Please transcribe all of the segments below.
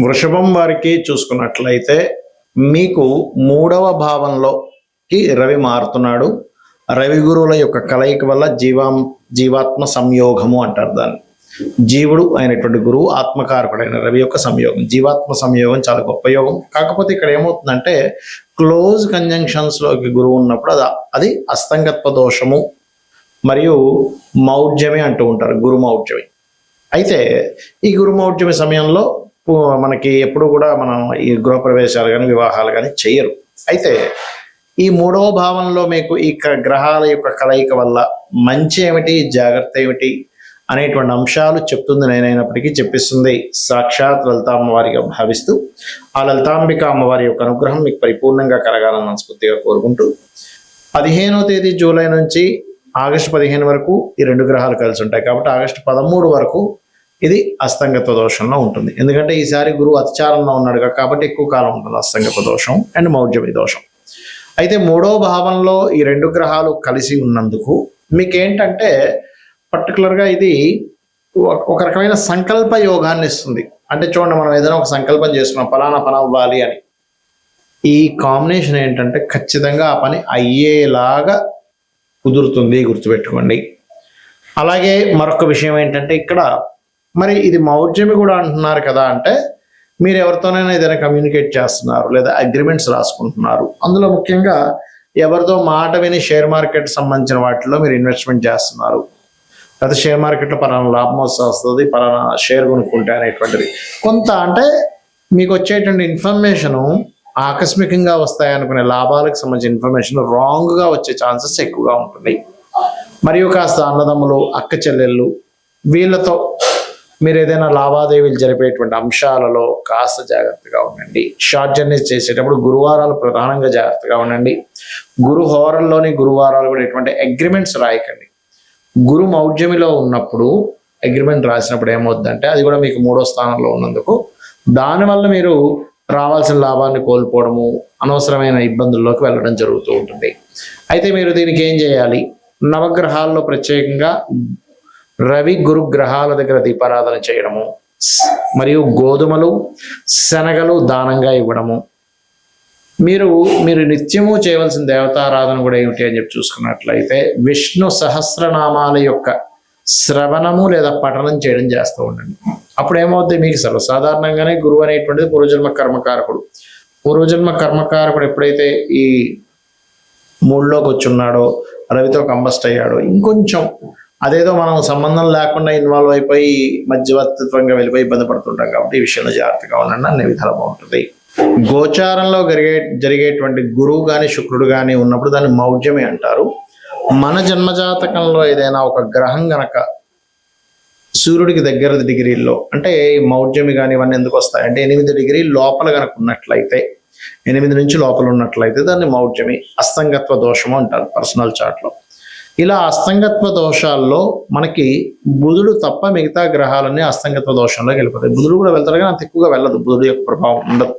వృషభం వారికి చూసుకున్నట్లయితే మీకు 3వ భావంలోకి రవి మారుతున్నాడు. రవి గురువుల యొక్క కలయిక వల్ల జీవాత్మ సంయోగము అంటారు దాన్ని. జీవుడు అయినటువంటి గురువు, ఆత్మకారకుడైన రవి యొక్క సంయోగం, జీవాత్మ సంయోగం చాలా గొప్ప యోగం. కాకపోతే ఇక్కడ ఏమవుతుందంటే క్లోజ్ కంజంక్షన్స్లోకి గురువు ఉన్నప్పుడు అది అస్తంగత్వ దోషము మరియు మౌఢ్యమి అంటూ ఉంటారు, గురు మౌఢ్యమి. అయితే ఈ గురు మౌఢ్యమి సమయంలో మనకి ఎప్పుడు కూడా మనం ఈ గృహప్రవేశాలు కానీ వివాహాలు కానీ చెయ్యరు. అయితే ఈ 3వ భావంలో మీకు ఈ గ్రహాల యొక్క కలయిక వల్ల మంచి ఏమిటి, జాగ్రత్త ఏమిటి అనేటువంటి అంశాలు చెప్తుంది. నేనైనప్పటికీ చెప్పిస్తుంది సాక్షాత్ లలిత అమ్మవారిగా భావిస్తూ ఆ లలితాంబిక అమ్మవారి యొక్క అనుగ్రహం మీకు పరిపూర్ణంగా కలగాలని మనస్ఫూర్తిగా కోరుకుంటూ 15వ తేదీ జూలై నుంచి ఆగస్టు 15 వరకు ఈ 2 గ్రహాలు కలిసి ఉంటాయి. కాబట్టి ఆగస్టు 13 వరకు ఇది అస్తంగత్వ దోషంలో ఉంటుంది. ఎందుకంటే ఈసారి గురువు అతిచారంలో ఉన్నాడు కాబట్టి ఎక్కువ కాలం ఉంటుంది అస్తంగత్వ దోషం అండ్ మౌఢ్యమి దోషం. అయితే 3వ భావంలో ఈ 2 గ్రహాలు కలిసి ఉన్నందుకు మీకేంటంటే పర్టికులర్గా ఇది ఒక రకమైన సంకల్ప యోగాన్ని ఇస్తుంది. అంటే చూడండి, మనం ఏదైనా ఒక సంకల్పం చేసుకున్నాం, ఫలానా పని అవ్వాలి అని. ఈ కాంబినేషన్ ఏంటంటే ఖచ్చితంగా ఆ పని అయ్యేలాగా కుదురుతుంది, గుర్తుపెట్టుకోండి. అలాగే మరొక విషయం ఏంటంటే ఇక్కడ మరి ఇది మౌఢ్యమి కూడా అంటున్నారు కదా, అంటే మీరు ఎవరితోనైనా ఏదైనా కమ్యూనికేట్ చేస్తున్నారు లేదా అగ్రిమెంట్స్ రాసుకుంటున్నారు. అందులో ముఖ్యంగా ఎవరితో మాట విని షేర్ మార్కెట్ సంబంధించిన వాటిలో మీరు ఇన్వెస్ట్మెంట్ చేస్తున్నారు, లేదా షేర్ మార్కెట్లో పలానా లాభం వస్తుంది, పలానా షేర్ కొనుక్కుంటే అనేటువంటిది కొంత, అంటే మీకు వచ్చేటువంటి ఇన్ఫర్మేషను ఆకస్మికంగా వస్తాయనుకునే లాభాలకు సంబంధించిన ఇన్ఫర్మేషన్ రాంగ్గా వచ్చే ఛాన్సెస్ ఎక్కువగా ఉంటుంది. మరియు కాస్త అన్నదమ్ములు, అక్క చెల్లెళ్ళు వీళ్ళతో మీరు ఏదైనా లావాదేవీలు జరిపేటువంటి అంశాలలో కాస్త జాగ్రత్తగా ఉండండి. షార్ట్ జర్నీస్ చేసేటప్పుడు గురువారాలు ప్రధానంగా జాగ్రత్తగా ఉండండి. గురు హోరల్లోని గురువారాలు కూడా ఎటువంటి అగ్రిమెంట్స్ రాయకండి. గురు మౌఢ్యమిలో ఉన్నప్పుడు అగ్రిమెంట్ రాసినప్పుడు ఏమవుతుందంటే అది కూడా మీకు 3వ స్థానంలో ఉన్నందుకు దానివల్ల మీరు రావాల్సిన లాభాన్ని కోల్పోవడము, అనవసరమైన ఇబ్బందుల్లోకి వెళ్ళడం జరుగుతూ ఉంటుంది. అయితే మీరు దీనికి ఏం చేయాలి, నవగ్రహాల్లో ప్రత్యేకంగా రవి గురు గ్రహాల దగ్గర దీపారాధన చేయడము, మరియు గోధుమలు శనగలు దానంగా ఇవ్వడము. మీరు నిత్యము చేయవలసిన దేవతారాధన కూడా ఏమిటి అని చెప్పి చూసుకున్నట్లయితే విష్ణు సహస్రనామాల యొక్క శ్రవణము లేదా పఠనం చేయడం చేస్తూ ఉండండి. అప్పుడు ఏమవుతుంది, మీకు సర్వసాధారణంగానే గురువు అనేటువంటిది పూర్వజన్మ కర్మకారకుడు. పూర్వజన్మ కర్మకారకుడు ఎప్పుడైతే ఈ 3లోకి వచ్చున్నాడో, రవితో కంబస్ట్ అయ్యాడో, ఇంకొంచెం అదేదో మనం సంబంధం లేకుండా ఇన్వాల్వ్ అయిపోయి మధ్యవర్తిత్వంగా వెళ్ళిపోయి ఇబ్బంది పడుతుంటాం. కాబట్టి ఈ విషయంలో జాగ్రత్తగా ఉండండి, అన్ని విధాలు బాగుంటుంది. గోచారంలో జరిగేటువంటి గురువు కానీ శుక్రుడు కానీ ఉన్నప్పుడు దాన్ని మౌఢ్యమి అంటారు. మన జన్మజాతకంలో ఏదైనా ఒక గ్రహం గనక సూర్యుడికి దగ్గర డిగ్రీల్లో, అంటే మౌఢ్యమి కానీ ఇవన్నీ ఎందుకు వస్తాయంటే 8 డిగ్రీల లోపల కనుక ఉన్నట్లయితే, 8 నుంచి లోపల ఉన్నట్లయితే దాన్ని మౌఢ్యమి, అస్తంగత్వ దోషము అంటారు పర్సనల్ చార్ట్లో. ఇలా అస్తంగత్వ దోషాల్లో మనకి బుధుడు తప్ప మిగతా గ్రహాలన్నీ అస్తంగత్వ దోషంలోకి వెళ్ళిపోతాయి. బుధుడు కూడా వెళ్తారు కానీ అంత ఎక్కువగా వెళ్ళదు, బుధుడు యొక్క ప్రభావం ఉండదు.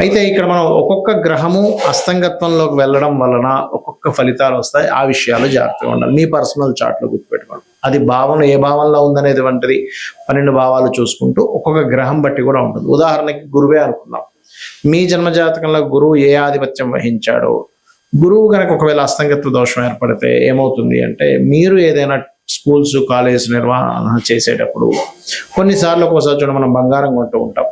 అయితే ఇక్కడ మనం ఒక్కొక్క గ్రహము అస్తంగత్వంలోకి వెళ్ళడం వలన ఒక్కొక్క ఫలితాలు వస్తాయి. ఆ విషయాలు జాగ్రత్తగా ఉండాలి. మీ పర్సనల్ చార్ట్లో గుర్తుపెట్టుకోండి. అది భావం ఏ భావంలో ఉందనేది వంటిది 12 భావాలు చూసుకుంటూ ఒక్కొక్క గ్రహం బట్టి కూడా ఉంటుంది. ఉదాహరణకి గురువే అనుకుందాం. మీ జన్మజాతకంలో గురువు ఏ ఆధిపత్యం వహించాడో, గురువు కనుక ఒకవేళ అస్తంగత్వ దోషం ఏర్పడితే ఏమవుతుంది అంటే, మీరు ఏదైనా స్కూల్స్ కాలేజ్ నిర్వహణ చేసేటప్పుడు కొన్నిసార్లు ఒక్కోసారి చూడ మనం బంగారం కొంటూ ఉంటాం.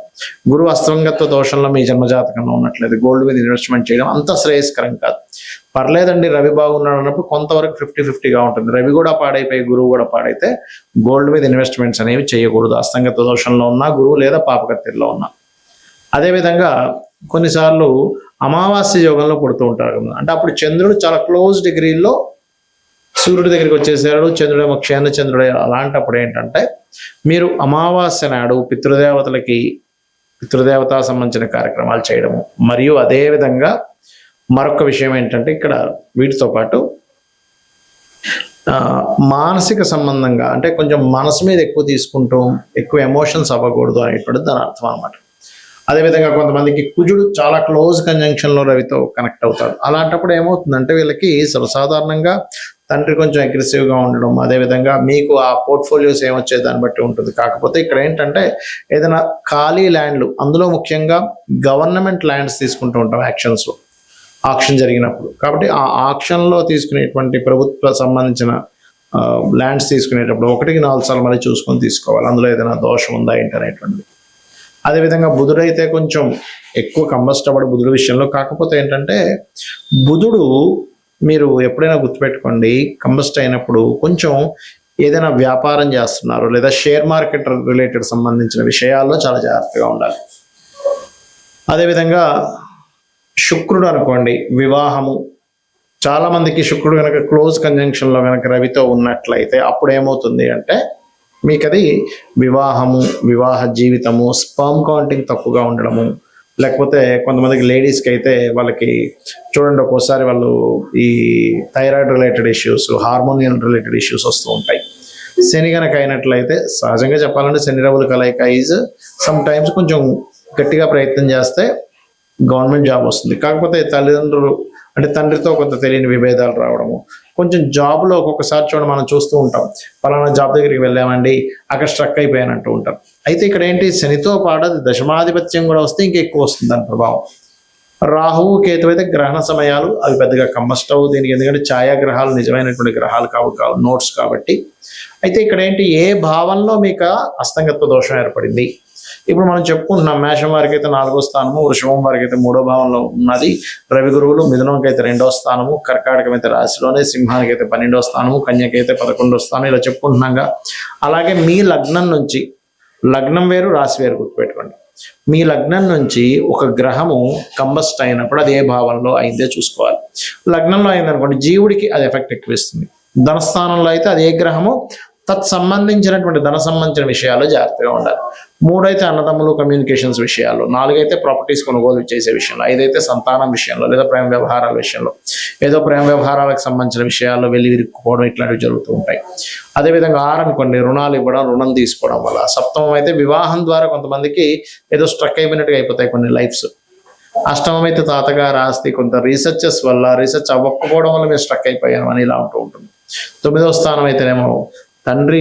గురువు అస్తంగత్వ దోషంలో మీ జన్మజాతకంలో ఉన్నట్లయితే గోల్డ్ మీద ఇన్వెస్ట్మెంట్ చేయడం అంత శ్రేయస్కరం కాదు. పర్లేదండి, రవి బాగున్నాడు అన్నప్పుడు కొంతవరకు 50-50గా ఉంటుంది. రవి కూడా పాడైపోయి గురువు కూడా పాడైతే గోల్డ్ మీద ఇన్వెస్ట్మెంట్స్ అనేవి చేయకూడదు, అస్తంగత్వ దోషంలో ఉన్న గురువు లేదా పాపకత్తిలో ఉన్న. అదేవిధంగా కొన్నిసార్లు అమావాస్య యోగంలో పుడుతూ ఉంటారు కదా, అంటే అప్పుడు చంద్రుడు చాలా క్లోజ్ డిగ్రీల్లో సూర్యుడి దగ్గరికి వచ్చేసాడు, చంద్రుడేమో క్షేణ చంద్రుడే. అలాంటప్పుడు ఏంటంటే మీరు అమావాస్య నాడు పితృదేవతా సంబంధించిన కార్యక్రమాలు చేయడము, మరియు అదేవిధంగా మరొక విషయం ఏంటంటే ఇక్కడ వీటితో పాటు మానసిక సంబంధంగా, అంటే కొంచెం మనసు మీద ఎక్కువ తీసుకుంటూ ఎక్కువ ఎమోషన్స్ అవ్వకూడదు అనేటువంటిది దాని అర్థం అనమాట. అదేవిధంగా కొంతమందికి కుజుడు చాలా క్లోజ్ కంజంక్షన్లో రవితో కనెక్ట్ అవుతాడు. అలాంటప్పుడు ఏమవుతుందంటే వీళ్ళకి సర్వసాధారణంగా తండ్రి కొంచెం అగ్రెసివ్గా ఉండడం, అదేవిధంగా మీకు ఆ పోర్ట్ఫోలియోస్ ఏమొచ్చే దాన్ని బట్టి ఉంటుంది. కాకపోతే ఇక్కడ ఏంటంటే ఏదైనా ఖాళీ ల్యాండ్లు, అందులో ముఖ్యంగా గవర్నమెంట్ ల్యాండ్స్ తీసుకుంటూ ఉంటాం యాక్షన్స్లో, ఆక్షన్ జరిగినప్పుడు. కాబట్టి ఆ ఆక్షన్లో తీసుకునేటువంటి ప్రభుత్వ సంబంధించిన ల్యాండ్స్ తీసుకునేటప్పుడు 1-4 సార్లు మళ్ళీ చూసుకొని తీసుకోవాలి, అందులో ఏదైనా దోషం ఉందా ఏంటి అనేటువంటిది. అదేవిధంగా బుధుడైతే కొంచెం ఎక్కువ కంబస్ట్ అవ్వడు బుధుడు విషయంలో. కాకపోతే ఏంటంటే బుధుడు మీరు ఎప్పుడైనా గుర్తుపెట్టుకోండి, కంబస్ట్ అయినప్పుడు కొంచెం ఏదైనా వ్యాపారం చేస్తున్నారు లేదా షేర్ మార్కెట్ రిలేటెడ్ సంబంధించిన విషయాల్లో చాలా జాగ్రత్తగా ఉండాలి. అదేవిధంగా శుక్రుడు అనుకోండి, వివాహము, చాలా మందికి శుక్రుడు కనుక క్లోజ్ కంజంక్షన్లో కనుక రవితో ఉన్నట్లయితే అప్పుడు ఏమవుతుంది అంటే మీకు అది వివాహము, వివాహ జీవితము, స్పర్మ్ కౌంటింగ్ తక్కువగా ఉండడము, లేకపోతే కొంతమందికి లేడీస్కి అయితే వాళ్ళకి చూడండి ఒక్కోసారి వాళ్ళు ఈ thyroid related issues, హార్మోనియల్ related issues వస్తూ ఉంటాయి. శని కనుక అయినట్లయితే సహజంగా చెప్పాలంటే శని రవుల కలయిక ఈజ్ సమ్ టైమ్స్ కొంచెం గట్టిగా ప్రయత్నం చేస్తే గవర్నమెంట్ జాబ్ వస్తుంది. కాకపోతే తల్లిదండ్రులు అంటే తండ్రితో కొంత తెలియని విభేదాలు రావడము, కొంచెం జాబ్లో ఒక్కొక్కసారి చూడండి మనం చూస్తూ ఉంటాం, పలానా జాబ్ దగ్గరికి వెళ్ళామండి అక్కడ స్ట్రక్ అయిపోయానంటూ ఉంటాం. అయితే ఇక్కడ ఏంటి, శనితో పాటు అది దశమాధిపత్యం కూడా వస్తే ఇంకా ఎక్కువ వస్తుంది దాని ప్రభావం. రాహువు కేతు అయితే గ్రహణ సమయాలు అవి పెద్దగా కంబస్ట్ అవ్వు దీనికి, ఎందుకంటే ఛాయాగ్రహాలు నిజమైనటువంటి గ్రహాలు కావు నోట్స్ కాబట్టి. అయితే ఇక్కడ ఏంటి, ఏ భావంలో మీకు అస్తంగత్వ దోషం ఏర్పడింది. ఇప్పుడు మనం చెప్పుకుంటున్నాం మేషం వారికి అయితే 4వ స్థానము, వృషభం వారికి అయితే 3వ భావంలో ఉన్నది రవి గురువులు, మిథునంకి అయితే 2వ స్థానము, కర్కాటకం అయితే రాశిలోనే, సింహానికి అయితే 12వ స్థానము, కన్యకి అయితే 11వ స్థానం, ఇలా చెప్పుకుంటున్నాగా. అలాగే మీ లగ్నం నుంచి, లగ్నం వేరు రాశి వేరు గుర్తుపెట్టుకోండి, మీ లగ్నం నుంచి ఒక గ్రహము కంబస్ట్ అయినప్పుడు అది ఏ భావంలో అయిందే చూసుకోవాలి. లగ్నంలో అయిందనుకోండి జీవుడికి అది ఎఫెక్ట్ ఎక్కువ ఇస్తుంది. ధనస్థానంలో అయితే అది ఏ గ్రహము సంబంధించినటువంటి ధన సంబంధించిన విషయాల్లో జాగ్రత్తగా ఉండాలి. 3 అయితే అన్నదమ్ములు కమ్యూనికేషన్స్ విషయాల్లో, 4 అయితే ప్రాపర్టీస్ కొనుగోలు చేసే విషయంలో, 5 అయితే సంతానం విషయంలో లేదా ప్రేమ వ్యవహారాల విషయంలో, ఏదో ప్రేమ వ్యవహారాలకు సంబంధించిన విషయాల్లో వెళ్ళి విరుక్కుపోవడం ఇట్లాంటివి జరుగుతూ ఉంటాయి. అదేవిధంగా 6 అనుకోండి, రుణాలు ఇవ్వడం, రుణం తీసుకోవడం వల్ల. 7వ అయితే వివాహం ద్వారా కొంతమందికి ఏదో స్ట్రక్ అయిపోయినట్టుగా అయిపోతాయి కొన్ని లైఫ్స్. 8వ అయితే తాతగారు ఆస్తి, కొంత రీసెర్చెస్ వల్ల రీసెర్చ్ అవ్వకపోవడం వల్ల మేము స్ట్రక్ అయిపోయాము అని ఇలా ఉంటూ ఉంటుంది. 9వ స్థానం అయితేనేమో తండ్రి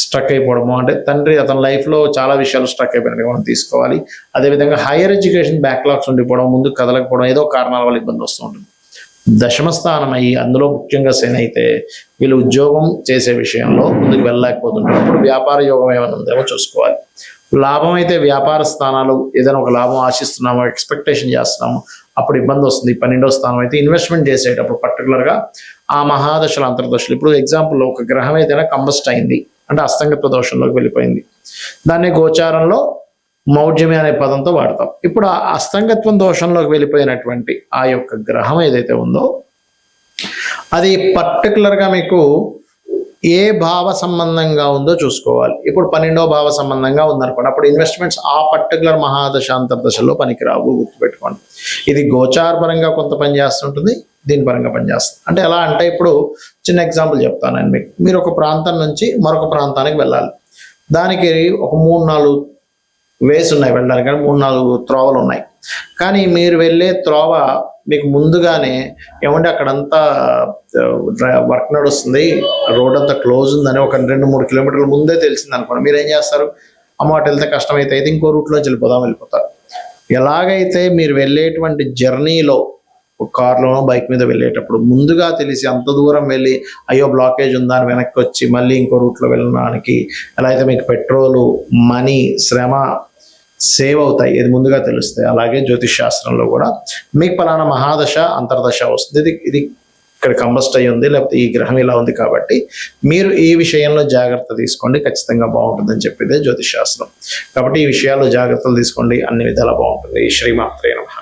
స్ట్రక్ అయిపోవడము, అంటే తండ్రి అతని లైఫ్లో చాలా విషయాలు స్ట్రక్ అయిపోయినట్టుగా మనం తీసుకోవాలి. అదేవిధంగా హైయర్ ఎడ్యుకేషన్ బ్యాక్లాగ్స్ ఉండిపోవడం, ముందు కదలకపోవడం, ఏదో కారణాల వల్ల ఇబ్బంది వస్తూ ఉంటుంది. 10వ స్థానం అయ్యి అందులో ముఖ్యంగా శని అయితే వీళ్ళు ఉద్యోగం చేసే విషయంలో ముందుకు వెళ్ళలేకపోతుంటారు. అప్పుడు వ్యాపార యోగం ఏమైనా ఉందేమో చూసుకోవాలి. లాభం అయితే వ్యాపార స్థానాలు ఏదైనా ఒక లాభం ఆశిస్తున్నామో, ఎక్స్పెక్టేషన్ చేస్తున్నాము, అప్పుడు ఇబ్బంది వస్తుంది. 12వ స్థానం అయితే ఇన్వెస్ట్మెంట్ చేసేటప్పుడు పర్టికులర్గా ఆ మహాదశలు అంతర్దశలు, ఇప్పుడు ఎగ్జాంపుల్ ఒక గ్రహం ఏదైనా కంబస్ట్ అయింది అంటే అస్తంగత్వ దోషంలోకి వెళ్ళిపోయింది, దాన్ని గోచారంలో మౌఢ్యమి అనే పదంతో వాడతాం. ఇప్పుడు ఆ అస్తంగత్వం దోషంలోకి వెళ్ళిపోయినటువంటి ఆ యొక్క గ్రహం ఏదైతే ఉందో అది పర్టికులర్గా మీకు ఏ భావ సంబంధంగా ఉందో చూసుకోవాలి. ఇప్పుడు 12వ భావ సంబంధంగా ఉందనుకోండి, అప్పుడు ఇన్వెస్ట్మెంట్స్ ఆ పర్టికులర్ మహాదశ అంతర్దశలో పనికిరావు, గుర్తుపెట్టుకోండి. ఇది గోచార పరంగా కొంత పని చేస్తుంటుంది, దీని పరంగా పనిచేస్తుంది. అంటే ఎలా అంటే ఇప్పుడు చిన్న ఎగ్జాంపుల్ చెప్తానండి మీకు. మీరు ఒక ప్రాంతం నుంచి మరొక ప్రాంతానికి వెళ్ళాలి, దానికి ఒక 3-4 వేస్ ఉన్నాయి వెళ్ళడానికి, కానీ 3-4 త్రోవలు ఉన్నాయి. కానీ మీరు వెళ్ళే త్రోవ మీకు ముందుగానే ఏమంటే అక్కడంతా వర్క్ నడుస్తుంది, రోడ్ అంతా క్లోజ్ ఉందని ఒక 2-3 కిలోమీటర్ల ముందే తెలిసింది అనుకోండి, మీరు ఏం చేస్తారు, అమ్మ అటు వెళ్తే కష్టమైతే అయితే ఇంకో రూట్లోంచి వెళ్ళిపోతారు. ఎలాగైతే మీరు వెళ్ళేటువంటి జర్నీలో కార్లోనో బైక్ మీద వెళ్ళేటప్పుడు ముందుగా తెలిసి అంత దూరం వెళ్ళి అయ్యో బ్లాకేజ్ ఉందా అని వెనక్కి వచ్చి మళ్ళీ ఇంకో రూట్లో వెళ్ళడానికి ఎలా అయితే మీకు పెట్రోలు, మనీ, శ్రమ సేవ్ అవుతాయి, ఇది ముందుగా తెలుస్తాయి. అలాగే జ్యోతిష్ శాస్త్రంలో కూడా మీకు పలానా మహాదశ అంతర్దశ వస్తుంది, ఇది ఇక్కడ కంబస్ట్ అయ్యి ఉంది, లేకపోతే ఈ గ్రహం ఇలా ఉంది, కాబట్టి మీరు ఈ విషయంలో జాగ్రత్త తీసుకోండి, ఖచ్చితంగా బాగుంటుందని చెప్పేదే జ్యోతిష్ శాస్త్రం. కాబట్టి ఈ విషయాల్లో జాగ్రత్తలు తీసుకోండి, అన్ని విధాలా బాగుంటుంది. శ్రీమాత్రే నమః.